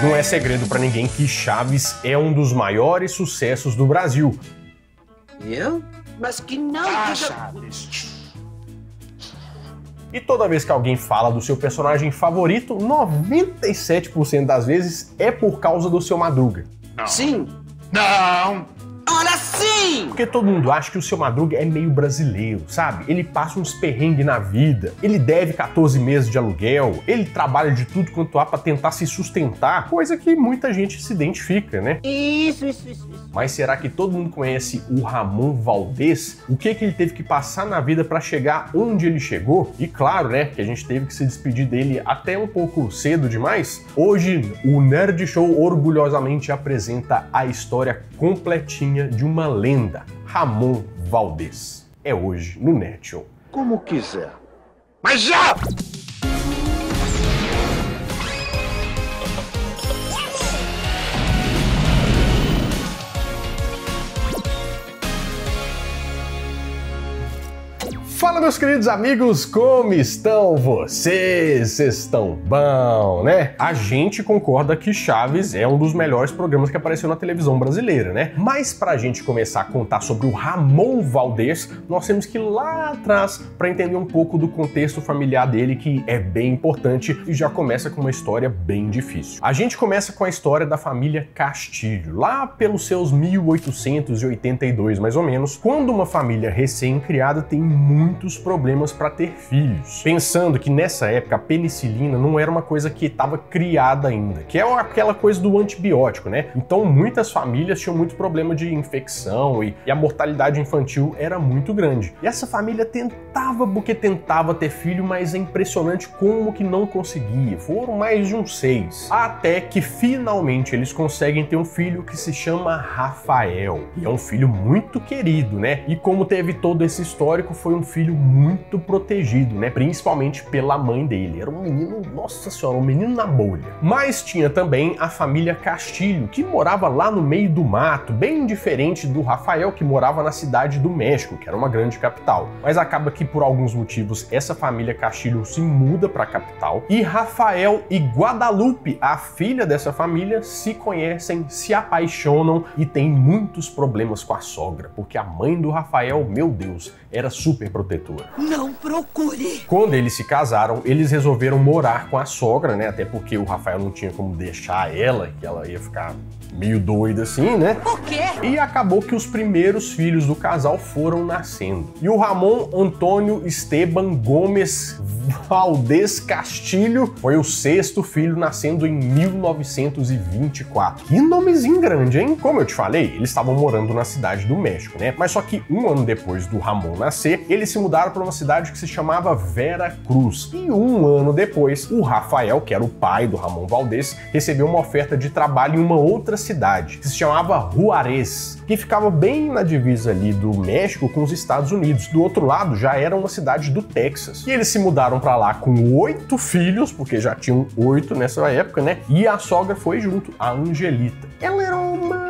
Não é segredo pra ninguém que Chaves é um dos maiores sucessos do Brasil. Eu? Mas que não... Chaves. E toda vez que alguém fala do seu personagem favorito, 97% das vezes é por causa do Seu Madruga. Não. Sim. Não. Ora sim! Porque todo mundo acha que o Seu Madruga é meio brasileiro, sabe? Ele passa uns perrengues na vida, ele deve 14 meses de aluguel, ele trabalha de tudo quanto há pra tentar se sustentar, coisa que muita gente se identifica, né? Isso. Mas será que todo mundo conhece o Ramon Valdez? O que ele teve que passar na vida pra chegar onde ele chegou? E claro, né, que a gente teve que se despedir dele até um pouco cedo demais. Hoje, o Nerd Show orgulhosamente apresenta a história completinha de uma lenda, Ramon Valdez. É hoje no Nerd Show. Como quiser. Mas já! Fala, meus queridos amigos, como estão vocês? Vocês estão bom, né? A gente concorda que Chaves é um dos melhores programas que apareceu na televisão brasileira, né? Mas pra gente começar a contar sobre o Ramon Valdez, nós temos que ir lá atrás para entender um pouco do contexto familiar dele, que é bem importante e já começa com uma história bem difícil. A gente começa com a história da família Castilho, lá pelos seus 1882, mais ou menos, quando uma família recém-criada tem muitos problemas para ter filhos. Pensando que nessa época a penicilina não era uma coisa que estava criada ainda, que é aquela coisa do antibiótico, né? Então muitas famílias tinham muito problema de infecção e a mortalidade infantil era muito grande. E essa família tentava ter filho, mas é impressionante como que não conseguia. Foram mais de uns 6. Até que finalmente eles conseguem ter um filho que se chama Rafael. E é um filho muito querido, né? E como teve todo esse histórico, foi um filho muito protegido, né? Principalmente pela mãe dele. Era um menino, nossa senhora, um menino na bolha. Mas tinha também a família Castilho, que morava lá no meio do mato, bem diferente do Rafael, que morava na cidade do México, que era uma grande capital. Mas acaba que por alguns motivos essa família Castilho se muda para a capital e Rafael e Guadalupe, a filha dessa família, se conhecem, se apaixonam e tem muitos problemas com a sogra, porque a mãe do Rafael, meu Deus, era super protetora. Não procure! Quando eles se casaram, eles resolveram morar com a sogra, né? Até porque o Rafael não tinha como deixar ela, que ela ia ficar meio doida assim, né? Por quê? E acabou que os primeiros filhos do casal foram nascendo. E o Ramon Antônio Esteban Gomes Valdez Castilho foi o 6º filho, nascendo em 1924. Que nomezinho grande, hein? Como eu te falei, eles estavam morando na cidade do México, né? Mas só que um ano depois do Ramon nascer, eles se mudaram para uma cidade que se chamava Vera Cruz. E um ano depois, o Rafael, que era o pai do Ramon Valdez, recebeu uma oferta de trabalho em uma outra cidade, que se chamava Juárez, que ficava bem na divisa ali do México com os Estados Unidos. Do outro lado, já era uma cidade do Texas. E eles se mudaram para lá com 8 filhos, porque já tinham 8 nessa época, né? E a sogra foi junto, a Angelita. Ela era uma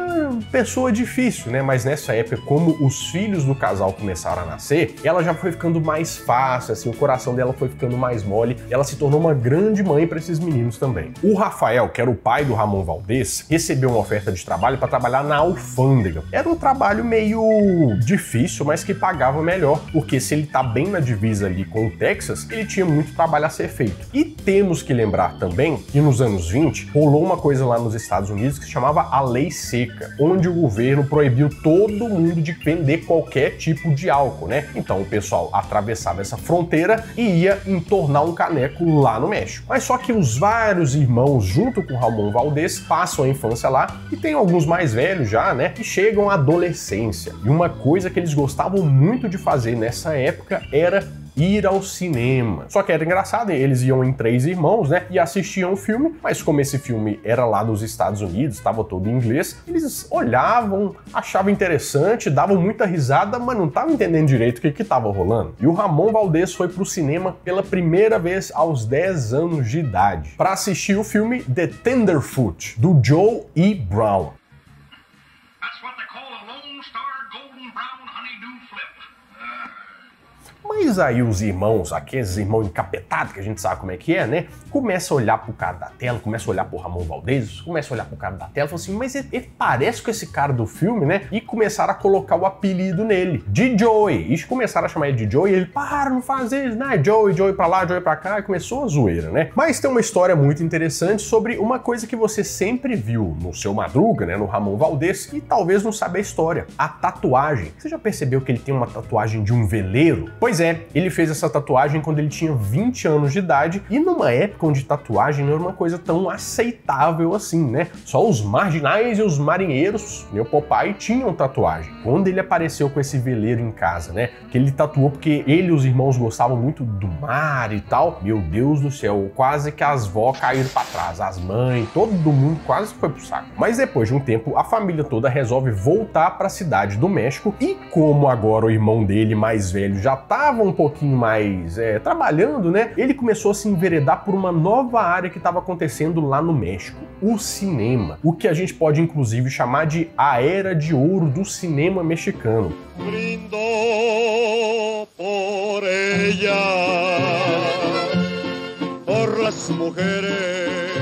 pessoa difícil, né? Mas nessa época, como os filhos do casal começaram a nascer, ela já foi ficando mais fácil, assim, o coração dela foi ficando mais mole, ela se tornou uma grande mãe para esses meninos também. O Rafael, que era o pai do Ramon Valdez, recebeu uma oferta de trabalho para trabalhar na alfândega. Era um trabalho meio difícil, mas que pagava melhor, porque se ele tá bem na divisa ali com o Texas, ele tinha muito trabalho a ser feito. E temos que lembrar também que nos anos 20 rolou uma coisa lá nos Estados Unidos que se chamava a Lei Seca, onde o governo proibiu todo mundo de vender qualquer tipo de álcool, né? Então o pessoal atravessava essa fronteira e ia entornar um caneco lá no México. Mas só que os vários irmãos, junto com Ramon Valdez, passam a infância lá e tem alguns mais velhos já, né? E chegam à adolescência. E uma coisa que eles gostavam muito de fazer nessa época era ir ao cinema. Só que era engraçado, eles iam em 3 irmãos, né, e assistiam o filme, mas como esse filme era lá dos Estados Unidos, estava todo em inglês, eles olhavam, achavam interessante, davam muita risada, mas não estavam entendendo direito o que estava rolando. E o Ramon Valdez foi pro cinema pela primeira vez aos 10 anos de idade, para assistir o filme The Tenderfoot, do Joe E. Brown. Mas aí os irmãos, aqueles irmãos encapetados, que a gente sabe como é que é, né? Começa a olhar pro cara da tela, começa a olhar pro Ramon Valdez, começa a olhar pro cara da tela e fala assim, mas ele parece com esse cara do filme, né? E começaram a colocar o apelido nele, de Joey. E começaram a chamar ele de Joey, e ele, para, não faz isso, né? Joey pra lá, Joey pra cá, e começou a zoeira, né? Mas tem uma história muito interessante sobre uma coisa que você sempre viu no Seu Madruga, né? No Ramon Valdez, e talvez não sabe a história. A tatuagem. Você já percebeu que ele tem uma tatuagem de um veleiro? Pois é, ele fez essa tatuagem quando ele tinha 20 anos de idade, e numa época onde tatuagem não era uma coisa tão aceitável assim, né? Só os marginais e os marinheiros, meu papai, tinham tatuagem. Quando ele apareceu com esse veleiro em casa, né? Que ele tatuou porque ele e os irmãos gostavam muito do mar e tal. Meu Deus do céu, quase que as vó caíram pra trás, as mães, todo mundo quase foi pro saco. Mas depois de um tempo, a família toda resolve voltar para a cidade do México, e como agora o irmão dele mais velho já estava um pouquinho mais trabalhando, né? Ele começou a se enveredar por uma nova área que estava acontecendo lá no México, o cinema. O que a gente pode inclusive chamar de a era de ouro do cinema mexicano. Brindo por ella, por las mujeres.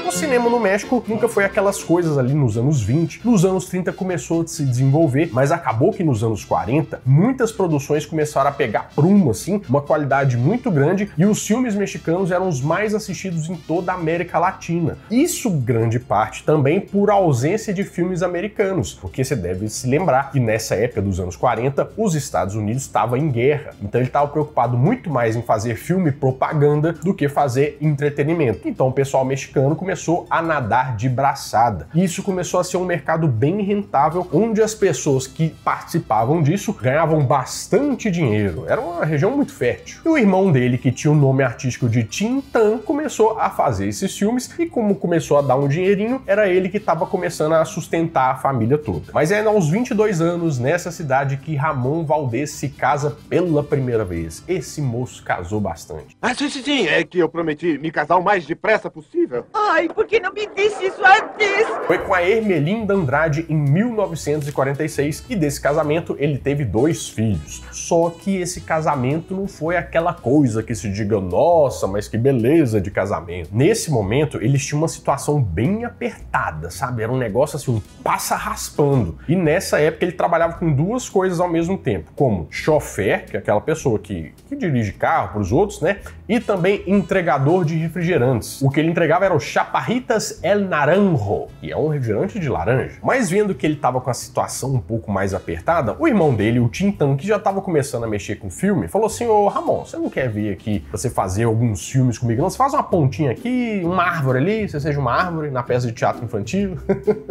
O cinema no México nunca foi aquelas coisas ali nos anos 20, nos anos 30 começou a se desenvolver, mas acabou que nos anos 40 muitas produções começaram a pegar prumo, assim, uma qualidade muito grande, e os filmes mexicanos eram os mais assistidos em toda a América Latina. Isso grande parte também por ausência de filmes americanos, porque você deve se lembrar que nessa época dos anos 40 os Estados Unidos estavam em guerra, então ele estava preocupado muito mais em fazer filme propaganda do que fazer entretenimento. Então o pessoal mexicano começou a nadar de braçada. E isso começou a ser um mercado bem rentável, onde as pessoas que participavam disso ganhavam bastante dinheiro. Era uma região muito fértil. E o irmão dele, que tinha o nome artístico de Tintán, começou a fazer esses filmes, e como começou a dar um dinheirinho, era ele que estava começando a sustentar a família toda. Mas é aos 22 anos, nessa cidade, que Ramon Valdez se casa pela primeira vez. Esse moço casou bastante. Ah, sim, é que eu prometi me casar o mais depressa possível. Ai, por que não me disse isso antes? Foi com a Ermelinda Andrade em 1946, e desse casamento ele teve 2 filhos. Só que esse casamento não foi aquela coisa que se diga, nossa, mas que beleza de casamento. Nesse momento, eles tinham uma situação bem apertada, sabe? Era um negócio assim, um passa raspando. E nessa época ele trabalhava com 2 coisas ao mesmo tempo, como chofer, que é aquela pessoa que dirige carro para os outros, né? E também entregador de refrigerantes. O que ele entregava era o Chaparritas El Naranjo, e é um refrigerante de laranja. Mas vendo que ele estava com a situação um pouco mais apertada, o irmão dele, o Tintán, que já estava começando a mexer com filme, falou assim, ô Ramon, você não quer vir aqui pra você fazer alguns filmes comigo? Não, você faz uma pontinha aqui, uma árvore ali, você seja uma árvore na peça de teatro infantil.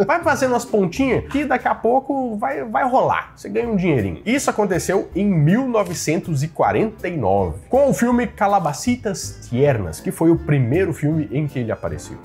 Vai fazendo umas pontinhas que daqui a pouco vai rolar, você ganha um dinheirinho. Isso aconteceu em 1949, com o filme Calabacitas Tiernas, que foi o primeiro filme em que ele apareceu.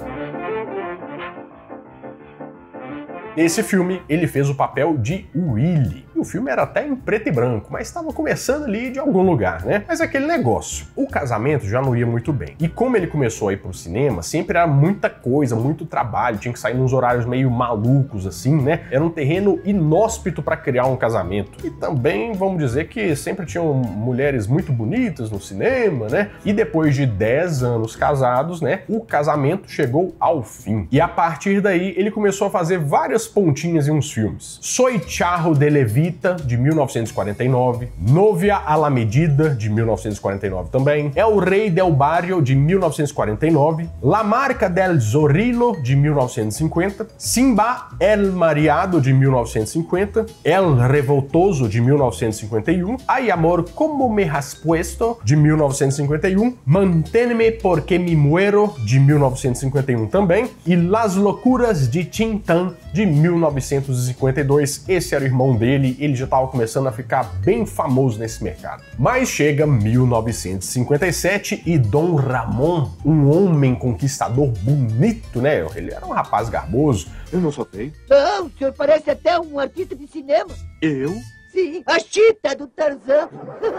Nesse filme, ele fez o papel de Willy. E o filme era até em preto e branco, mas estava começando ali de algum lugar, né? Mas aquele negócio, o casamento já não ia muito bem. E como ele começou a ir pro cinema, sempre era muita coisa, muito trabalho, tinha que sair nos horários meio malucos assim, né? Era um terreno inóspito para criar um casamento. E também, vamos dizer que sempre tinham mulheres muito bonitas no cinema, né? E depois de 10 anos casados, né? O casamento chegou ao fim. E a partir daí, ele começou a fazer várias pontinhas em uns filmes. Soy Charro de Levita, de 1949, Novia a la Medida, de 1949 também, El Rey del Barrio, de 1949, La Marca del Zorrillo, de 1950, Simba el Mareado, de 1950, El Revoltoso, de 1951, Ay Amor, Como Me Has Puesto, de 1951, Manténme Porque Me Muero, de 1951 também, e Las Locuras de Tintán, de 1952, esse era o irmão dele, ele já estava começando a ficar bem famoso nesse mercado. Mas chega 1957 e Dom Ramon, um homem conquistador bonito, né? Ele era um rapaz garboso. Eu não sou feio. Não, o senhor parece até um artista de cinema. Eu? Sim, a Chita do Tarzan.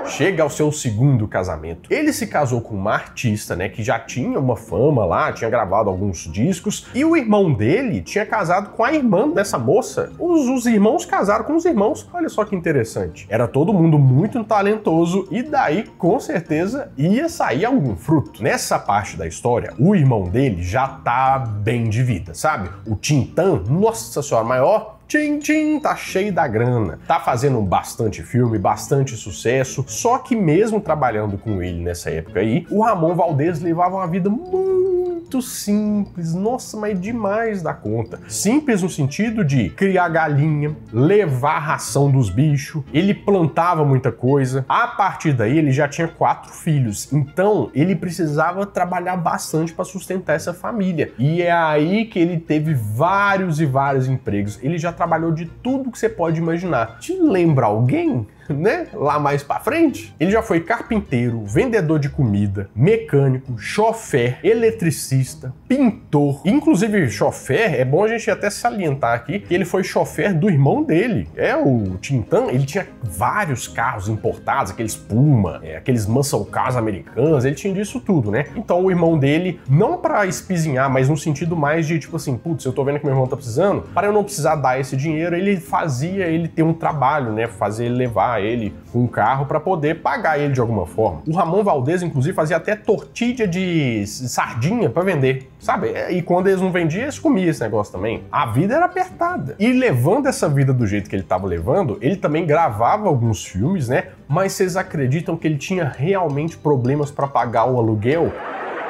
Chega ao seu segundo casamento. Ele se casou com uma artista, né, que já tinha uma fama lá, tinha gravado alguns discos, e o irmão dele tinha casado com a irmã dessa moça. Os irmãos casaram com os irmãos. Olha só que interessante. Era todo mundo muito talentoso e daí, com certeza, ia sair algum fruto. Nessa parte da história, o irmão dele já tá bem de vida, sabe? O Tintin, nossa senhora, maior Tintin, tá cheio da grana, tá fazendo bastante filme, bastante sucesso, só que mesmo trabalhando com ele nessa época aí, o Ramon Valdez levava uma vida muito simples, nossa, mas demais da conta. Simples no sentido de criar galinha, levar a ração dos bichos, ele plantava muita coisa, a partir daí ele já tinha 4 filhos, então ele precisava trabalhar bastante para sustentar essa família, e é aí que ele teve vários e vários empregos, ele já trabalhou de tudo que você pode imaginar. Te lembra alguém? Né? Lá mais pra frente, ele já foi carpinteiro, vendedor de comida, mecânico, chofer, eletricista, pintor. Inclusive, chofer, é bom a gente até salientar aqui que ele foi chofer do irmão dele. O Tintin, ele tinha vários carros importados, aqueles Puma, aqueles muscle cars americanos, ele tinha disso tudo, né? Então o irmão dele, não pra espizinhar, mas no sentido mais de tipo assim, putz, eu tô vendo que meu irmão tá precisando, para eu não precisar dar esse dinheiro, ele fazia ele ter um trabalho, né? Fazer ele levar ele com um carro para poder pagar ele de alguma forma. O Ramon Valdez, inclusive, fazia até tortilha de sardinha para vender, sabe? E quando eles não vendiam, eles comiam esse negócio também. A vida era apertada. E levando essa vida do jeito que ele estava levando, ele também gravava alguns filmes, né? Mas vocês acreditam que ele tinha realmente problemas para pagar o aluguel?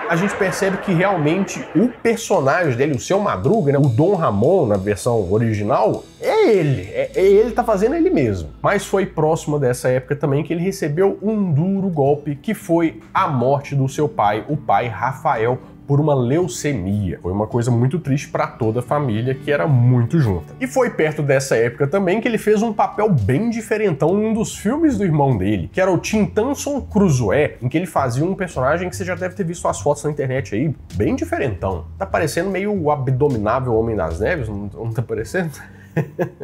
A gente percebe que realmente o personagem dele, o Seu Madruga, né, o Dom Ramon na versão original, é ele. Ele tá fazendo ele mesmo. Mas foi próximo dessa época também que ele recebeu um duro golpe, que foi a morte do seu pai, o pai Rafael, por uma leucemia. Foi uma coisa muito triste para toda a família, que era muito junta. E foi perto dessa época também que ele fez um papel bem diferentão num dos filmes do irmão dele, que era o Tintanson Crusoe, em que ele fazia um personagem que você já deve ter visto as fotos na internet aí, bem diferentão. Tá parecendo meio o Abominável Homem das Neves, não tá parecendo?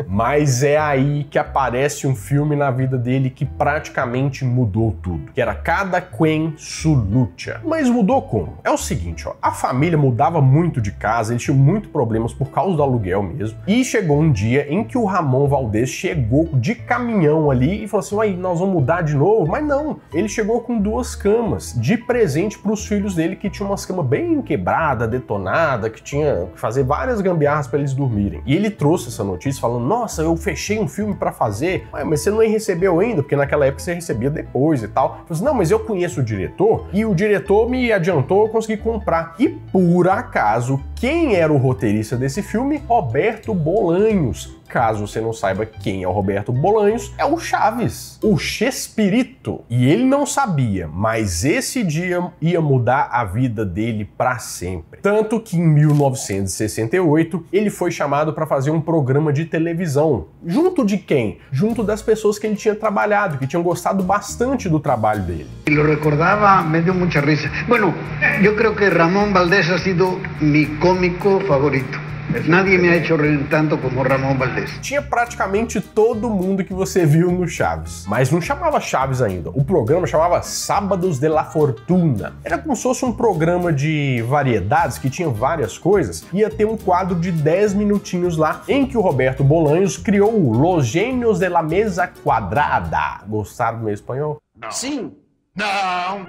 Mas é aí que aparece um filme na vida dele que praticamente mudou tudo, que era Cada Quem Su Lucha. Mas mudou como? É o seguinte, ó, a família mudava muito de casa, eles tinham muitos problemas por causa do aluguel mesmo, e chegou um dia em que o Ramon Valdez chegou de caminhão ali e falou assim, uai, nós vamos mudar de novo? Mas não, ele chegou com 2 camas de presente para os filhos dele, que tinham umas camas bem quebradas, detonadas, que tinha que fazer várias gambiarras para eles dormirem. E ele trouxe essa notícia falando, nossa, eu fechei um filme pra fazer, mas você não recebeu ainda, porque naquela época você recebia depois e tal. Eu falei assim, não, mas eu conheço o diretor, e o diretor me adiantou, eu consegui comprar. E por acaso, quem era o roteirista desse filme? Roberto Bolanhos. Caso você não saiba quem é o Roberto Bolanhos, é o Chaves, o Chespirito. E ele não sabia, mas esse dia ia mudar a vida dele para sempre. Tanto que em 1968 ele foi chamado para fazer um programa de televisão. Junto de quem? Junto das pessoas que ele tinha trabalhado, que tinham gostado bastante do trabalho dele. Lo recordaba, me dio mucha risa. Bueno, yo creo que Ramón Valdés ha sido mi cómico favorito. Nadie me ha hecho reír tanto como Ramón Valdés. Tinha praticamente todo mundo que você viu no Chaves, mas não chamava Chaves ainda. O programa chamava Sábados de la Fortuna. Era como se fosse um programa de variedades que tinha várias coisas. Ia ter um quadro de 10 minutinhos lá, em que o Roberto Bolanhos criou o Los Gênios de la Mesa Quadrada. Gostaram do meu espanhol? Não. Sim. Não.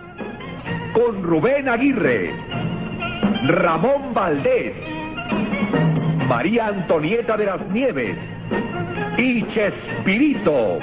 Con Rubén Aguirre, Ramón Valdés, María Antonieta de las Nieves y Chespirito.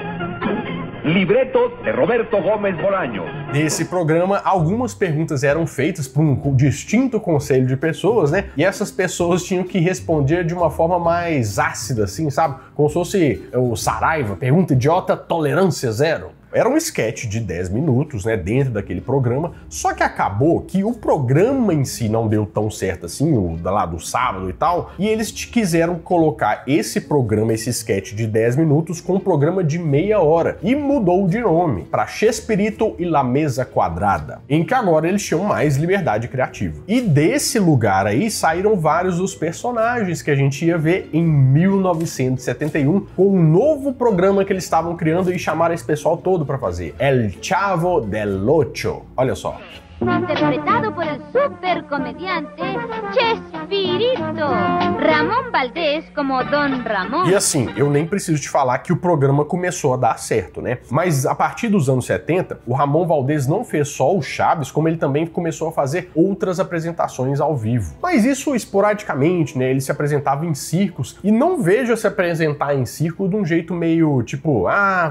Libretos de Roberto Gómez Bolaños. Nesse programa, algumas perguntas eram feitas por um distinto conselho de pessoas, né? E essas pessoas tinham que responder de uma forma mais ácida, assim, sabe? Como se fosse o Saraiva, pergunta idiota, tolerância zero. Era um sketch de 10 minutos, né, dentro daquele programa, só que acabou que o programa em si não deu tão certo assim, o lá do sábado e tal, e eles quiseram colocar esse programa, esse sketch de 10 minutos com um programa de meia hora, e mudou de nome para Chespirito e La Mesa Quadrada, em que agora eles tinham mais liberdade criativa. E desse lugar aí saíram vários dos personagens que a gente ia ver em 1971, com um novo programa que eles estavam criando e chamaram esse pessoal todo para fazer, El Chavo del Ocho. Olha só. Interpretado por el super comediante Chespirito, Ramón Valdés como Don Ramón. E assim, eu nem preciso te falar que o programa começou a dar certo, né? Mas a partir dos anos 70, o Ramón Valdés não fez só o Chaves, como ele também começou a fazer outras apresentações ao vivo. Mas isso esporadicamente, né? Ele se apresentava em circos, e não vejo se apresentar em circo de um jeito meio tipo,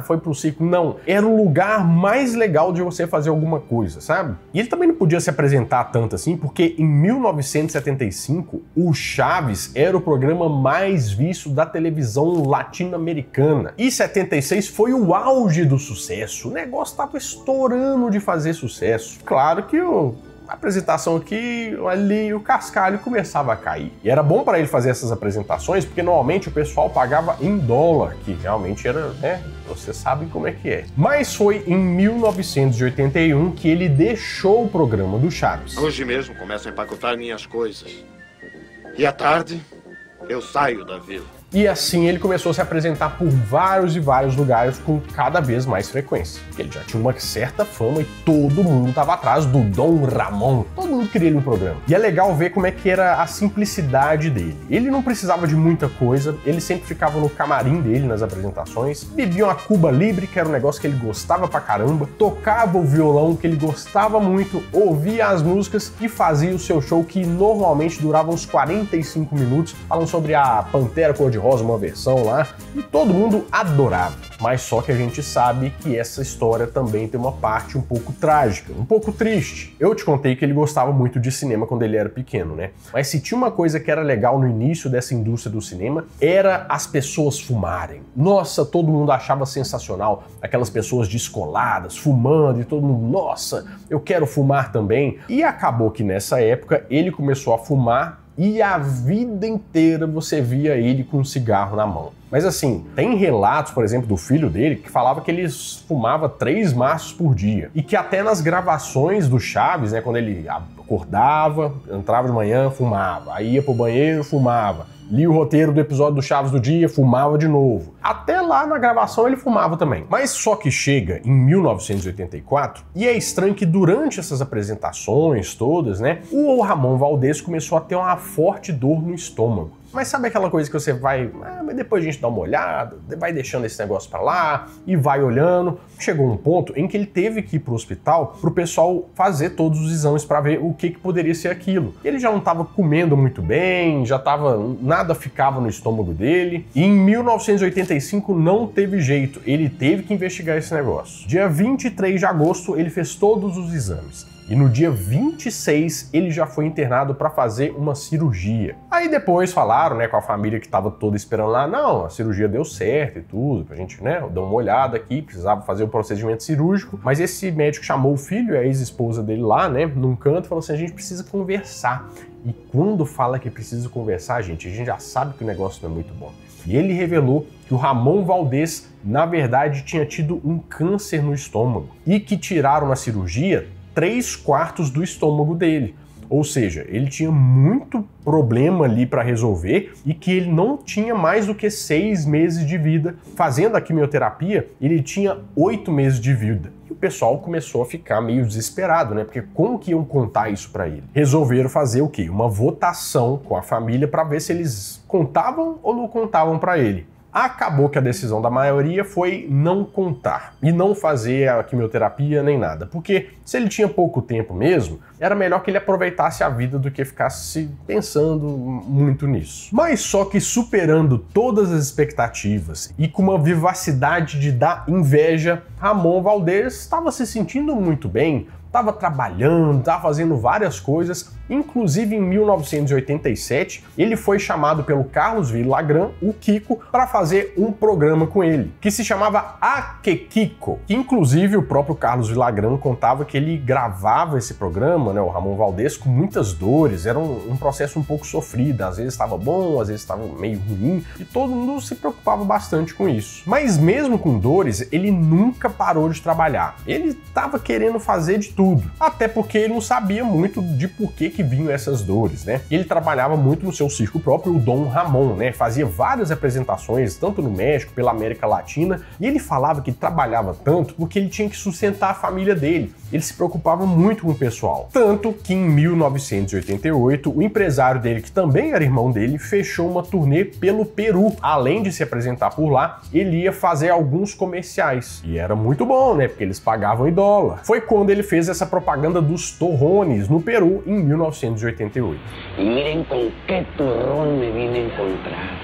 foi pro circo. Não, era o lugar mais legal de você fazer alguma coisa, sabe? E ele também não podia se apresentar tanto assim, porque em 1975, o Chaves era o programa mais visto da televisão latino-americana. E 76 foi o auge do sucesso. O negócio estava estourando de fazer sucesso. Claro que a apresentação aqui, ali, o cascalho começava a cair. E era bom para ele fazer essas apresentações, porque normalmente o pessoal pagava em dólar, que realmente era, né, vocês sabem como é que é. Mas foi em 1981 que ele deixou o programa do Chaves. Hoje mesmo começo a empacotar minhas coisas. E à tarde, eu saio da vila. E assim ele começou a se apresentar por vários e vários lugares com cada vez mais frequência. Ele já tinha uma certa fama e todo mundo estava atrás do Dom Ramón. Todo mundo queria ele no programa. E é legal ver como é que era a simplicidade dele. Ele não precisava de muita coisa, ele sempre ficava no camarim dele nas apresentações, bebia uma Cuba Libre, que era um negócio que ele gostava pra caramba, tocava o violão, que ele gostava muito, ouvia as músicas e fazia o seu show, que normalmente durava uns 45 minutos, falando sobre a Pantera Cor-de-Rosa, uma versão lá, e todo mundo adorava. Mas só que a gente sabe que essa história também tem uma parte um pouco trágica, um pouco triste. Eu te contei que ele gostava muito de cinema quando ele era pequeno, né? Mas se tinha uma coisa que era legal no início dessa indústria do cinema, era as pessoas fumarem. Nossa, todo mundo achava sensacional, aquelas pessoas descoladas, fumando, e todo mundo, nossa, eu quero fumar também. E acabou que nessa época ele começou a fumar, e a vida inteira você via ele com um cigarro na mão. Mas assim, tem relatos, por exemplo, do filho dele, que falava que ele fumava 3 maços por dia. E que até nas gravações do Chaves, né, quando ele acordava, entrava de manhã, fumava. Aí ia pro banheiro, fumava. Lia o roteiro do episódio do Chaves do dia, fumava de novo. Até lá na gravação ele fumava também. Mas só que chega em 1984, e é estranho que durante essas apresentações todas, né, o Ramón Valdés começou a ter uma forte dor no estômago. Mas sabe aquela coisa que você vai, mas depois a gente dá uma olhada, vai deixando esse negócio pra lá e vai olhando. Chegou um ponto em que ele teve que ir pro hospital pro pessoal fazer todos os exames para ver o que poderia ser aquilo. Ele já não estava comendo muito bem, nada ficava no estômago dele. E em 1985 não teve jeito, ele teve que investigar esse negócio. Dia 23 de agosto ele fez todos os exames. E no dia 26 ele já foi internado para fazer uma cirurgia. Aí depois falaram, né, com a família que estava toda esperando lá, não, a cirurgia deu certo e tudo, pra gente, né, dar uma olhada aqui, precisava fazer o procedimento cirúrgico. Mas esse médico chamou o filho, a ex-esposa dele lá, né, num canto, e falou assim, a gente precisa conversar. E quando fala que precisa conversar, a gente já sabe que o negócio não é muito bom. E ele revelou que o Ramón Valdés, na verdade, tinha tido um câncer no estômago e que tiraram na cirurgia 3/4 do estômago dele. Ou seja, ele tinha muito problema ali para resolver e que ele não tinha mais do que 6 meses de vida. Fazendo a quimioterapia, ele tinha 8 meses de vida. E o pessoal começou a ficar meio desesperado, né? Porque como que iam contar isso para ele? Resolveram fazer o quê? Uma votação com a família para ver se eles contavam ou não contavam para ele. Acabou que a decisão da maioria foi não contar e não fazer a quimioterapia nem nada, porque se ele tinha pouco tempo mesmo, era melhor que ele aproveitasse a vida do que ficasse pensando muito nisso. Mas só que superando todas as expectativas e com uma vivacidade de dar inveja, Ramón Valdés estava se sentindo muito bem estava trabalhando, estava fazendo várias coisas, inclusive em 1987 ele foi chamado pelo Carlos Villagrán, o Kiko, para fazer um programa com ele, que se chamava Akekiko, que inclusive o próprio Carlos Villagrán contava que ele gravava esse programa, né, o Ramon Valdés, com muitas dores, era um processo um pouco sofrido, às vezes estava bom, às vezes estava meio ruim, e todo mundo se preocupava bastante com isso. Mas mesmo com dores, ele nunca parou de trabalhar, ele estava querendo fazer de tudo, até porque ele não sabia muito de por que vinham essas dores, né? Ele trabalhava muito no seu circo próprio, o Dom Ramon, né? Fazia várias apresentações, tanto no México, pela América Latina, e ele falava que trabalhava tanto porque ele tinha que sustentar a família dele. Ele se preocupava muito com o pessoal. Tanto que em 1988, o empresário dele, que também era irmão dele, fechou uma turnê pelo Peru. Além de se apresentar por lá, ele ia fazer alguns comerciais. E era muito bom, né? Porque eles pagavam em dólar. Foi quando ele fez essa propaganda dos torrones no Peru em 1988. E miren com que turrón me vine encontrar.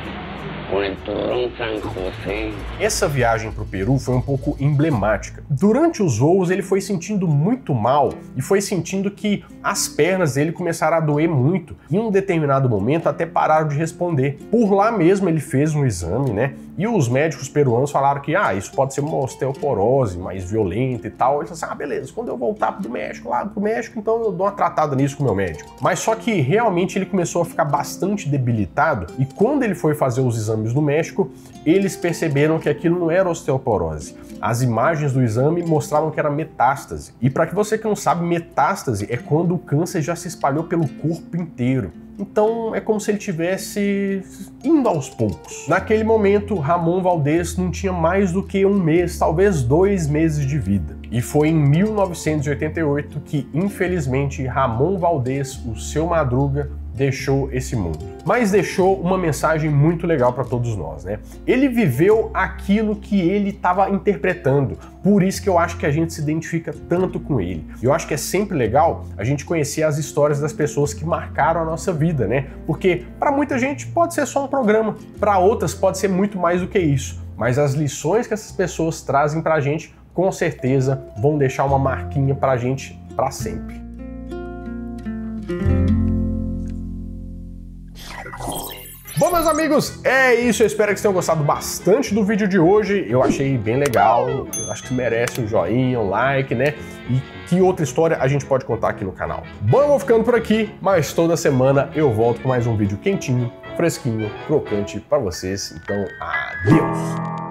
Com o turrón San José. Essa viagem para o Peru foi um pouco emblemática. Durante os voos ele foi sentindo muito mal e foi sentindo que as pernas dele começaram a doer muito. Em um determinado momento até pararam de responder. Por lá mesmo ele fez um exame, né? E os médicos peruanos falaram que isso pode ser uma osteoporose mais violenta e tal. Ele falou assim, beleza, quando eu voltar pro México, então eu dou uma tratada nisso com o meu médico. Mas só que realmente ele começou a ficar bastante debilitado e quando ele foi fazer os exames no México, eles perceberam que aquilo não era osteoporose. As imagens do exame mostravam que era metástase. E para que você que não sabe, metástase é quando o câncer já se espalhou pelo corpo inteiro. Então é como se ele tivesse indo aos poucos. Naquele momento, Ramon Valdés não tinha mais do que 1 mês, talvez 2 meses de vida. E foi em 1988 que, infelizmente, Ramon Valdés, o Seu Madruga, deixou esse mundo. Mas deixou uma mensagem muito legal para todos nós, né? Ele viveu aquilo que ele estava interpretando, por isso que eu acho que a gente se identifica tanto com ele. Eu acho que é sempre legal a gente conhecer as histórias das pessoas que marcaram a nossa vida, né? Porque para muita gente pode ser só um programa, para outras pode ser muito mais do que isso, mas as lições que essas pessoas trazem pra gente, com certeza vão deixar uma marquinha pra gente para sempre. Bom, meus amigos, é isso. Eu espero que vocês tenham gostado bastante do vídeo de hoje. Eu achei bem legal. Eu acho que merece um joinha, um like, né? E que outra história a gente pode contar aqui no canal. Bom, eu vou ficando por aqui, mas toda semana eu volto com mais um vídeo quentinho, fresquinho, crocante pra vocês. Então, adeus!